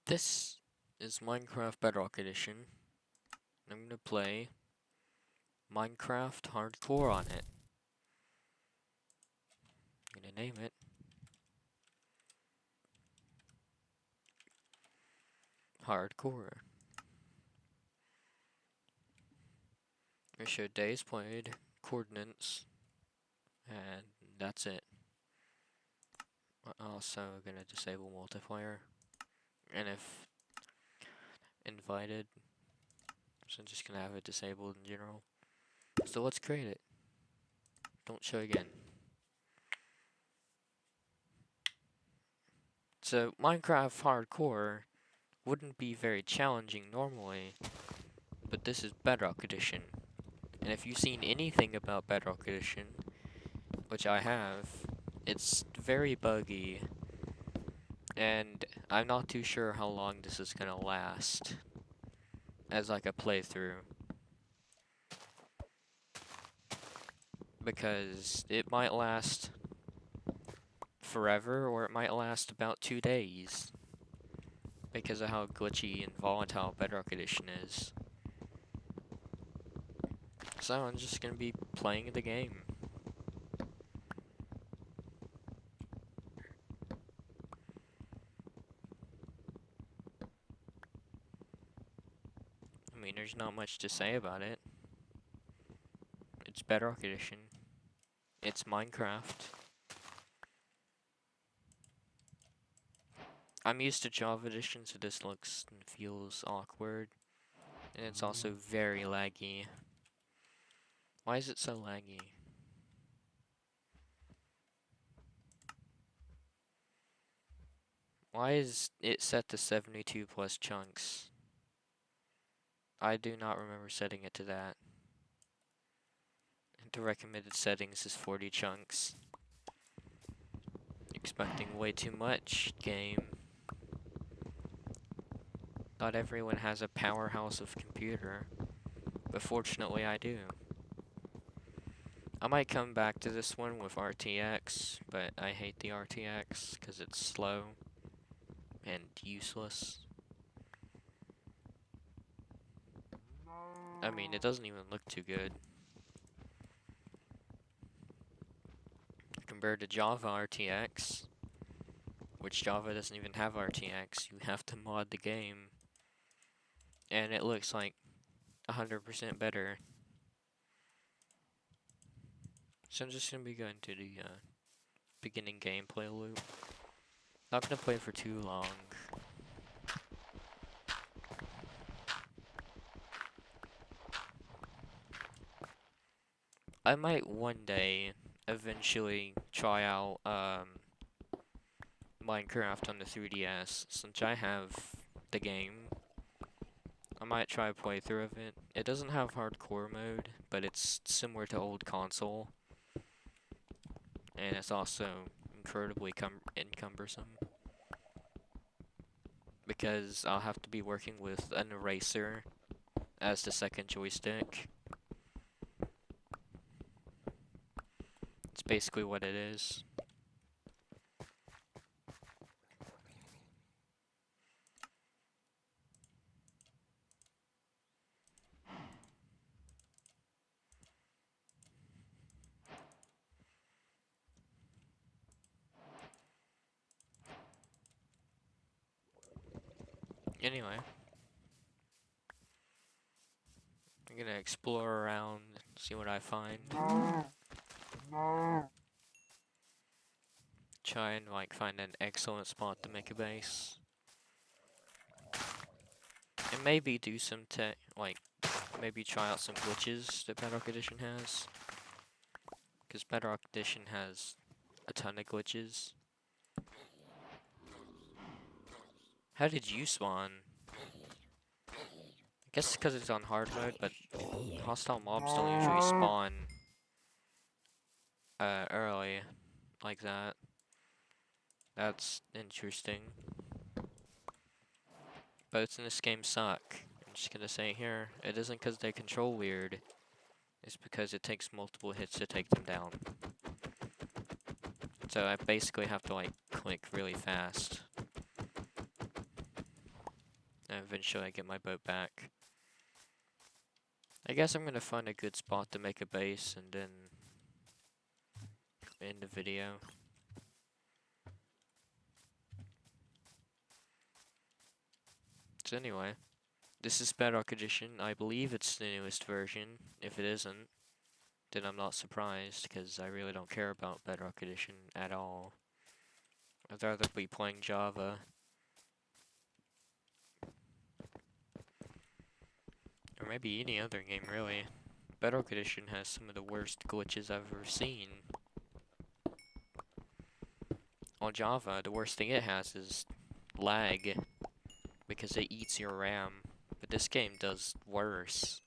This is Minecraft Bedrock Edition. I'm gonna play Minecraft Hardcore on it. I'm gonna name it Hardcore. I show days played, coordinates, and that's it. I'm also gonna disable multiplayer, and if invited, so I'm just gonna have it disabled in general. So let's create it. Don't show again. So Minecraft Hardcore wouldn't be very challenging normally, but this is Bedrock Edition. And if you've seen anything about Bedrock Edition, which I have, it's very buggy, and I'm not too sure how long this is gonna last as like a playthrough, because it might last forever or it might last about 2 days because of how glitchy and volatile Bedrock Edition is. So I'm just gonna be playing the game. I mean, there's not much to say about it. It's Bedrock Edition. It's Minecraft. I'm used to Java Edition, so this looks and feels awkward. And it's also very laggy. Why is it so laggy? Why is it set to 72 plus chunks? I do not remember setting it to that. The recommended settings is 40 chunks. Expecting way too much, game. Not everyone has a powerhouse of computer, but fortunately I do. I might come back to this one with RTX, but I hate the RTX because it's slow and useless. I mean, it doesn't even look too good. Compared to Java RTX, which Java doesn't even have RTX, you have to mod the game, and it looks like 100% better. So I'm just going to be going to the beginning gameplay loop. Not going to play for too long. I might one day eventually try out Minecraft on the 3DS, since I have the game. I might try a playthrough of it. It doesn't have hardcore mode, but it's similar to old console. And it's also incredibly cumbersome. Because I'll have to be working with an eraser as the second joystick. It's basically what it is. Anyway, I'm gonna explore around, see what I find. Try and like find an excellent spot to make a base. And maybe do some maybe try out some glitches that Bedrock Edition has. Because Bedrock Edition has a ton of glitches. How did you spawn? I guess because it's on hard mode, but hostile mobs don't usually spawn early like that. That's interesting. Boats in this game suck. I'm just gonna say here, it isn't because they control weird. It's because it takes multiple hits to take them down. So I basically have to like click really fast. and eventually I get my boat back. I guess I'm gonna find a good spot to make a base and then end the video. So anyway, this is Bedrock Edition. I believe it's the newest version. If it isn't, then I'm not surprised, because I really don't care about Bedrock Edition at all. I'd rather be playing Java. Or maybe any other game, really. Bedrock Edition has some of the worst glitches I've ever seen. On Java, the worst thing it has is lag, because it eats your RAM. But this game does worse,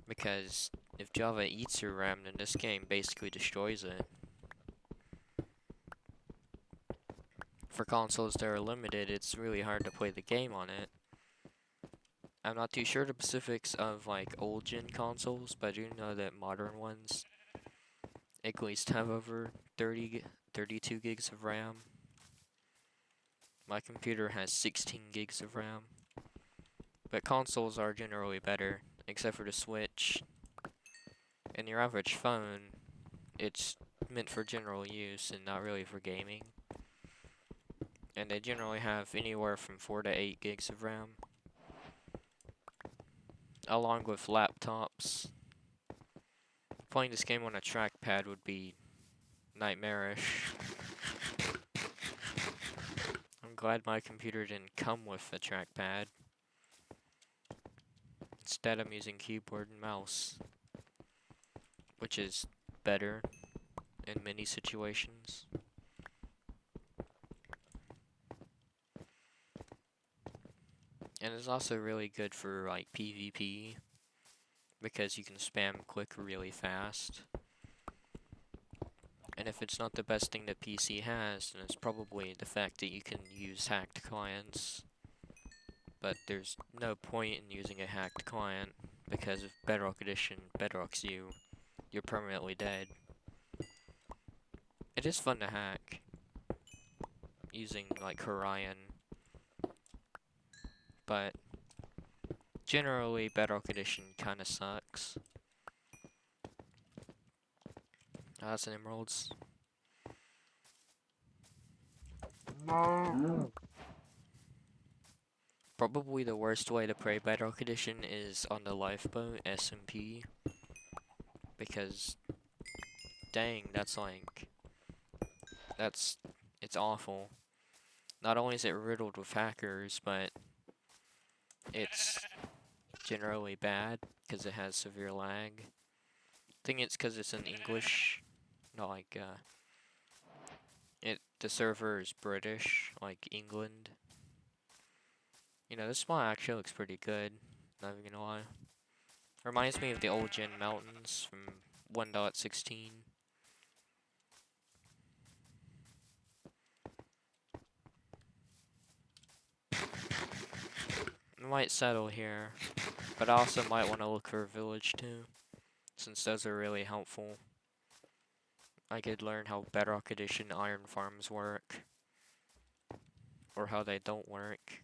because if Java eats your RAM, then this game basically destroys it. For consoles that are limited, it's really hard to play the game on it. I'm not too sure the specifics of like old gen consoles, but I do know that modern ones at least have over 32 gigs of RAM. My computer has 16 gigs of RAM. But consoles are generally better, except for the Switch. And your average phone, it's meant for general use and not really for gaming. And they generally have anywhere from 4 to 8 gigs of RAM. Along with laptops. Playing this game on a trackpad would be nightmarish. I'm glad my computer didn't come with a trackpad. Instead, I'm using keyboard and mouse, which is better in many situations. And it's also really good for like PvP, because you can spam click really fast. And if it's not the best thing that PC has, then it's probably the fact that you can use hacked clients. But there's no point in using a hacked client, because if Bedrock Edition bedrocks you, you're permanently dead. It is fun to hack, using like Orion, but generally Bedrock Edition kinda sucks. Oh, that's an emeralds. Probably the worst way to play Bedrock Edition is on the lifeboat SMP, because dang, it's awful. Not only is it riddled with hackers, but it's generally bad because it has severe lag. I think it's because it's in English, not like the server is British, like England. You know, this spot actually looks pretty good, not even gonna lie. Reminds me of the old gen mountains from 1.16. I might settle here, but I also might want to look for a village too, since those are really helpful. I could learn how Bedrock Edition iron farms work, or how they don't work.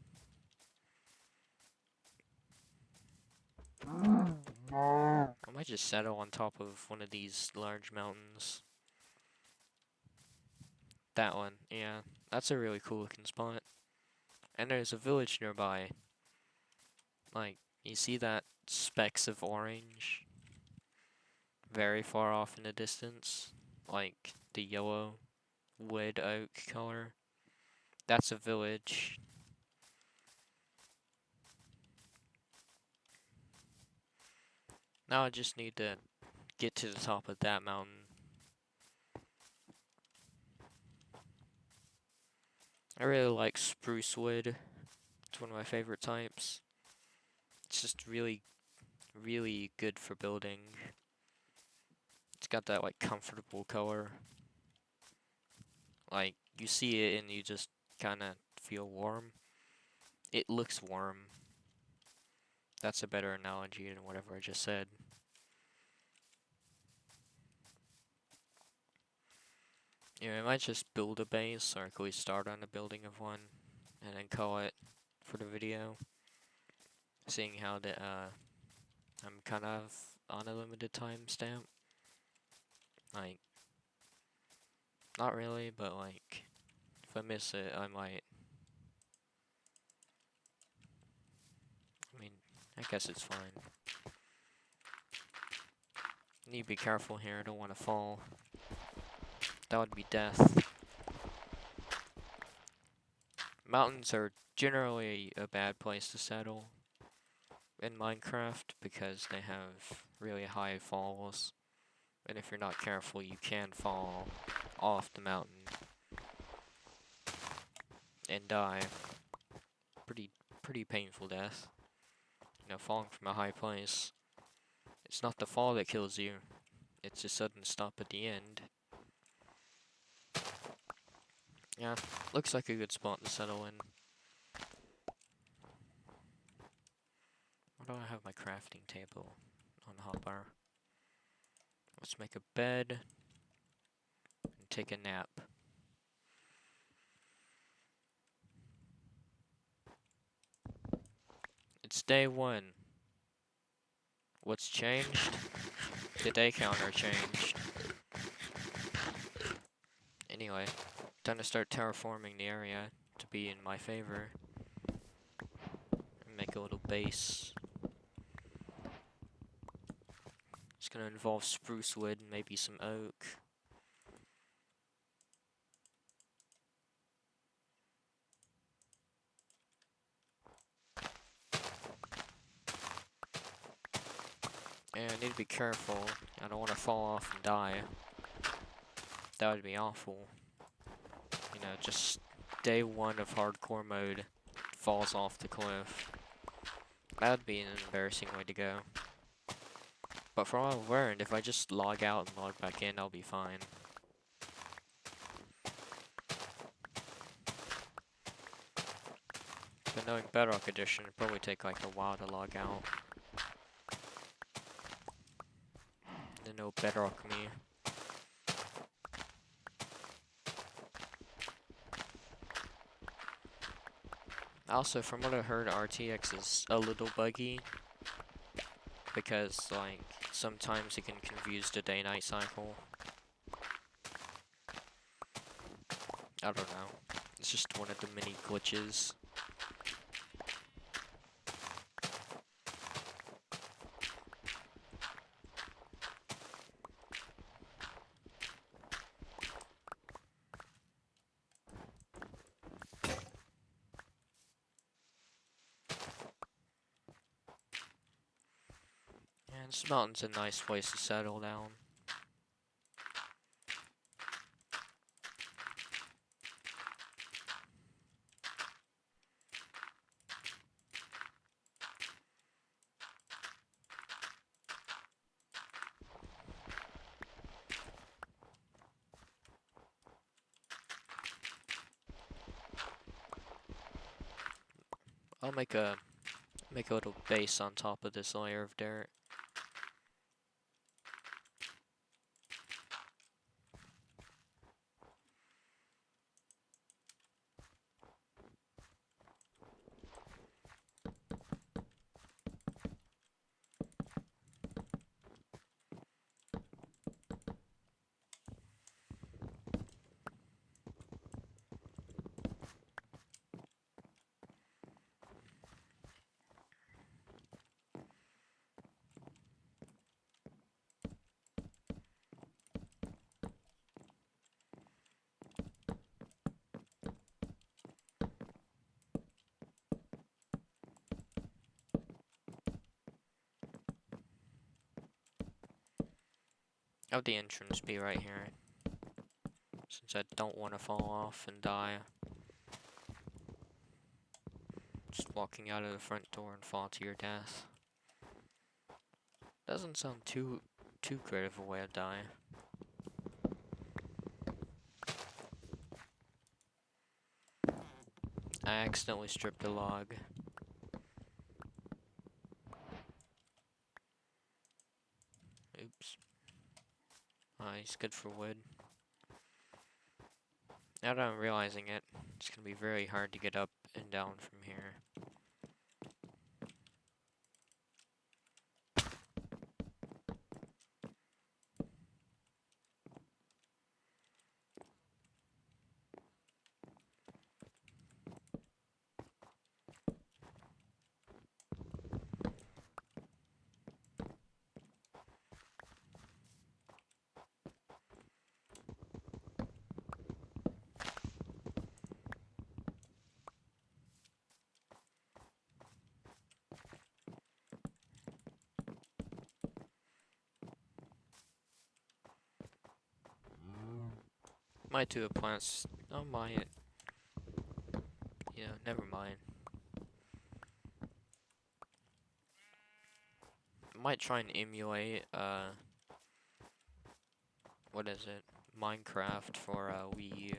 I might just settle on top of one of these large mountains. That one, yeah, that's a really cool looking spot. And there's a village nearby. Like, you see that specks of orange very far off in the distance? Like the yellow wood oak color. That's a village. Now I just need to get to the top of that mountain. I really like spruce wood. It's one of my favorite types. It's just really, really good for building. It's got that like comfortable color. Like, you see it and you just kind of feel warm. It looks warm. That's a better analogy than whatever I just said. Yeah, I might just build a base, or at least start on the building of one, and then call it for the video, seeing how I'm kind of on a limited timestamp. Like, not really, but like, if I miss it, I might. I mean, I guess it's fine. Need to be careful here, I don't want to fall. That would be death. Mountains are generally a bad place to settle in Minecraft because they have really high falls. And if you're not careful, you can fall off the mountain and die. Pretty painful death. You know, falling from a high place. It's not the fall that kills you. It's a sudden stop at the end. Yeah, looks like a good spot to settle in. Where do I have my crafting table? On the hotbar. Let's make a bed and take a nap. It's day 1. What's changed? The day counter changed. Anyway, time to start terraforming the area to be in my favor. And make a little base. It's gonna involve spruce wood and maybe some oak. And I need to be careful. I don't want to fall off and die. That would be awful. You know, just day 1 of hardcore mode falls off the cliff. That would be an embarrassing way to go. But from what I've learned, if I just log out and log back in, I'll be fine. But knowing Bedrock Edition, it'd probably take like a while to log out. Then no Bedrock me. Also, from what I heard, RTX is a little buggy. Because, like, sometimes it can confuse the day-night cycle. I don't know. It's just one of the many glitches. And this mountain's a nice place to settle down. I'll make a little base on top of this layer of dirt. Have the entrance be right here. Since I don't want to fall off and die. Just walking out of the front door and fall to your death. Doesn't sound too great of a way to die. I accidentally stripped a log. Oops. He's good for wood. Now that I'm realizing it, it's gonna be very hard to get up and down from here. Might do a plants. Oh, might. Never mind. Might try and emulate, what is it? Minecraft for, Wii U.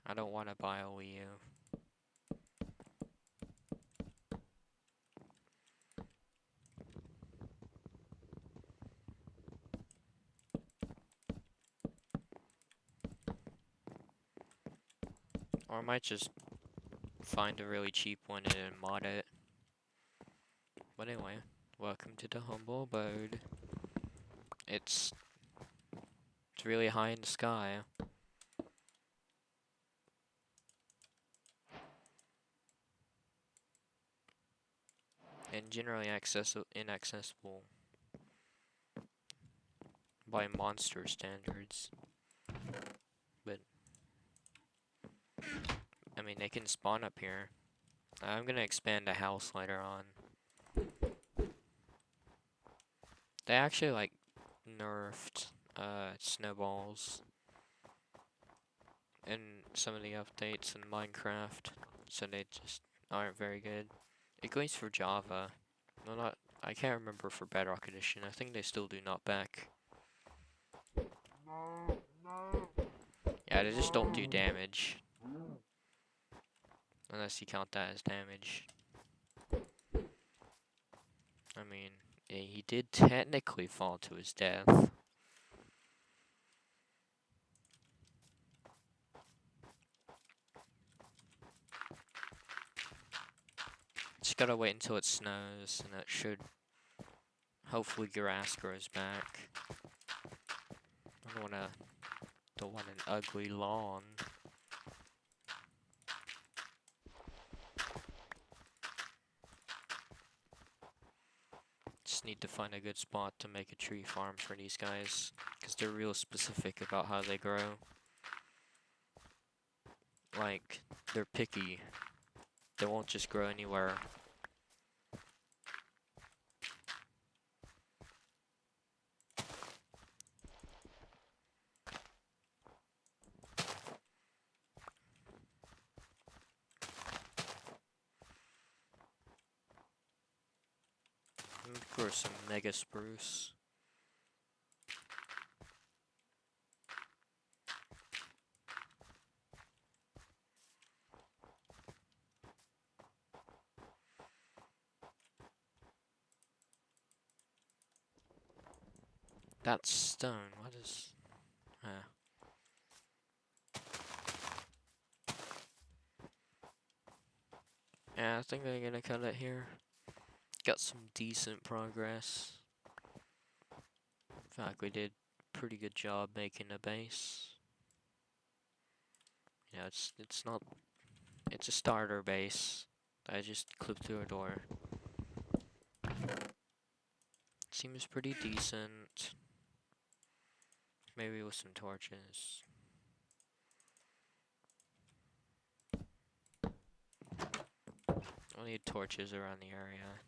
I don't want to buy a Wii U. Or I might just find a really cheap one and mod it. But anyway, welcome to the humble abode. It's really high in the sky. And generally inaccessible by monster standards. But I mean, they can spawn up here. I'm gonna expand the house later on. They actually like nerfed snowballs in some of the updates in Minecraft, so they just aren't very good. It goes for Java. No, not. I can't remember for Bedrock Edition. I think they still do not back. Yeah, they just don't do damage. Unless you count that as damage. I mean, yeah, he did technically fall to his death. Just gotta wait until it snows, and that should hopefully grass grows back. I don't want an ugly lawn. Just need to find a good spot to make a tree farm for these guys, because they're real specific about how they grow. Like, they're picky. They won't just grow anywhere. And of course, some mega spruce. That's stone. What is... Yeah, I think I'm gonna cut it here. Got some decent progress. In fact, we did a pretty good job making a base. Yeah, it's not... It's a starter base. I just clipped through a door. Seems pretty decent. Maybe with some torches. I'll need torches around the area.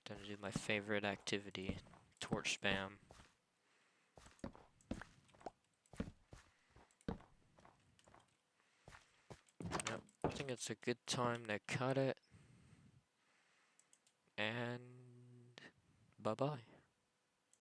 Gonna do my favorite activity, torch spam. Yep, I think it's a good time to cut it. And bye-bye.